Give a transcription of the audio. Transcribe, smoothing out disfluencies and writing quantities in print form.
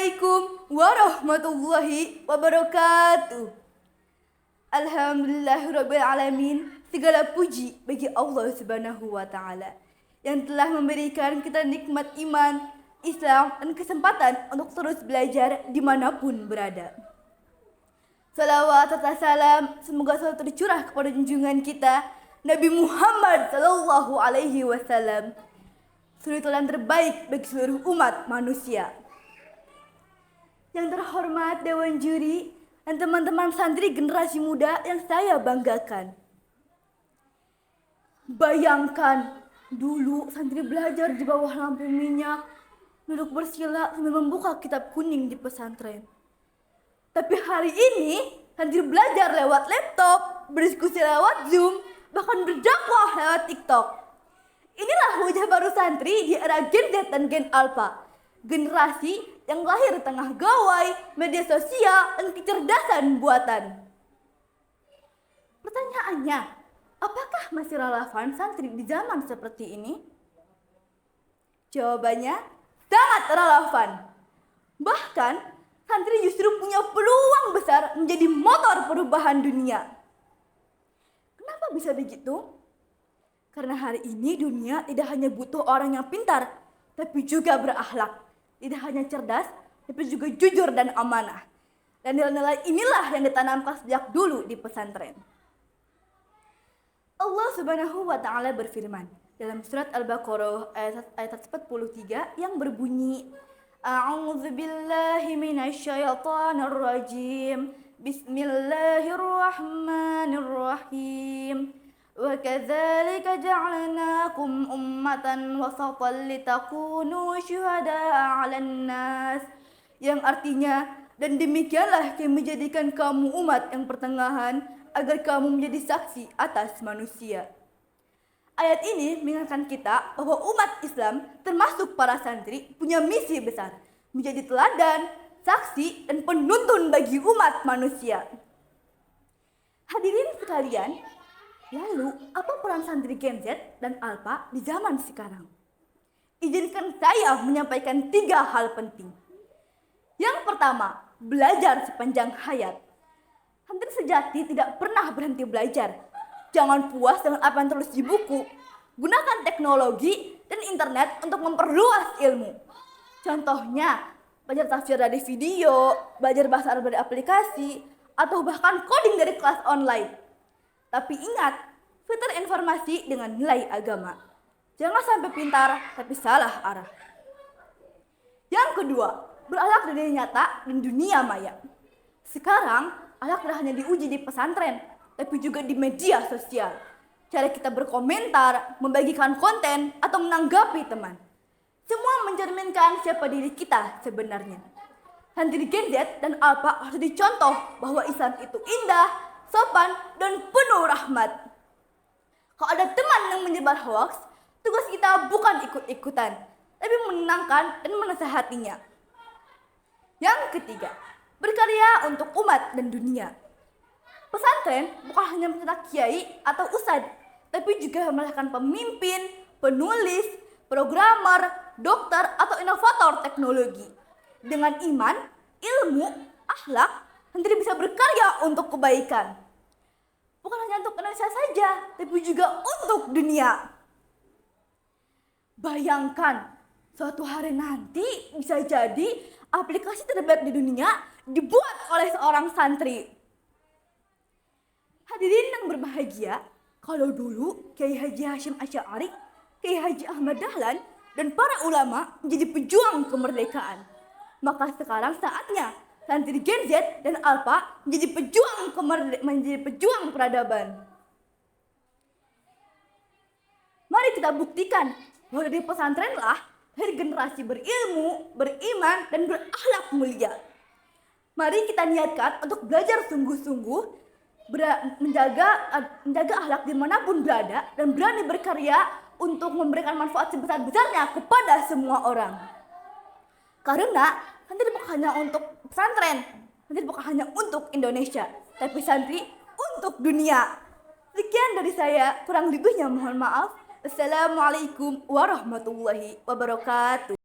Assalamualaikum warahmatullahi wabarakatuh. Alhamdulillahirabbil alamin. Segala puji bagi Allah Subhanahu wa taala yang telah memberikan kita nikmat iman, Islam dan kesempatan untuk terus belajar dimanapun berada. Salawat serta salam semoga selalu tercurah kepada junjungan kita Nabi Muhammad sallallahu alaihi wasallam, suri teladan terbaik bagi seluruh umat manusia. Yang terhormat Dewan Juri dan teman-teman santri generasi muda yang saya banggakan. Bayangkan dulu santri belajar di bawah lampu minyak, duduk bersila sambil membuka kitab kuning di pesantren. Tapi hari ini santri belajar lewat laptop, berdiskusi lewat Zoom, bahkan berdakwah lewat TikTok. Inilah wajah baru santri di era Gen Z dan Gen Alpha. Generasi yang lahir di tengah gawai, media sosial, dan kecerdasan buatan. Pertanyaannya, apakah masih relevan santri di zaman seperti ini? Jawabannya, sangat relevan. Bahkan, santri justru punya peluang besar menjadi motor perubahan dunia. Kenapa bisa begitu? Karena hari ini dunia tidak hanya butuh orang yang pintar, tapi juga berakhlak. Tidak hanya cerdas, tapi juga jujur dan amanah. Dan nilai-nilai inilah yang ditanamkan sejak dulu di pesantren. Allah Subhanahu wa taala berfirman dalam surat Al-Baqarah ayat 43 yang berbunyi, A'udzubillahi minasyaitonir rajim. Bismillahirrahmanirrahim. Wa kadzalika ja'alnakum ummatan wasatan litakunu syuhada'a 'alan nas. Yang artinya, dan demikianlah kami menjadikan kamu umat yang pertengahan agar kamu menjadi saksi atas manusia. Ayat ini mengingatkan kita bahwa umat Islam termasuk para santri punya misi besar, menjadi teladan, saksi, dan penuntun bagi umat manusia. Hadirin sekalian, lalu apa peran santri Gen Z dan Alpha di zaman sekarang? Izinkan saya menyampaikan 3 hal penting. Yang pertama, belajar sepanjang hayat. Santri sejati tidak pernah berhenti belajar. Jangan puas dengan apa yang tertulis di buku. Gunakan teknologi dan internet untuk memperluas ilmu. Contohnya, belajar tafsir dari video, belajar bahasa Arab dari aplikasi, atau bahkan coding dari kelas online. Tapi ingat, filter informasi dengan nilai agama. Jangan sampai pintar tapi salah arah. Yang kedua, berakhlak dari nyata dan dunia maya. Sekarang, akhlak tidak hanya diuji di pesantren, tapi juga di media sosial. Cara kita berkomentar, membagikan konten, atau menanggapi teman. Semua mencerminkan siapa diri kita sebenarnya. Santri Gen Z dan Alpha harus dicontoh bahwa Islam itu indah, sopan, dan penuh rahmat. Kalau ada teman yang menyebar hoaks, tugas kita bukan ikut-ikutan, tapi menenangkan dan menasehatinya. Yang ketiga, berkarya untuk umat dan dunia. Pesantren bukan hanya mencetak kiai atau ustad, tapi juga melahirkan pemimpin, penulis, programmer, dokter, atau inovator teknologi. Dengan iman, ilmu, akhlak, santri bisa berkarya untuk kebaikan. Bukan hanya untuk Indonesia saja, tapi juga untuk dunia. Bayangkan, suatu hari nanti bisa jadi aplikasi terbaik di dunia dibuat oleh seorang santri. Hadirin yang berbahagia, kalau dulu Kiai Haji Hashim Asy'ari, Kiai Haji Ahmad Dahlan, dan para ulama menjadi pejuang kemerdekaan, maka sekarang saatnya santri Gen Z dan Alpha menjadi pejuang peradaban. Mari kita buktikan bahwa dari pesantrenlah dari generasi berilmu, beriman, dan berakhlak mulia. Mari kita niatkan untuk belajar sungguh-sungguh, menjaga akhlak dimanapun berada, dan berani berkarya untuk memberikan manfaat sebesar-besarnya kepada semua orang. Karena santri bukan hanya untuk pesantren, santri bukan hanya untuk Indonesia, tapi santri untuk dunia. Sekian dari saya, kurang lebihnya mohon maaf. Assalamualaikum warahmatullahi wabarakatuh.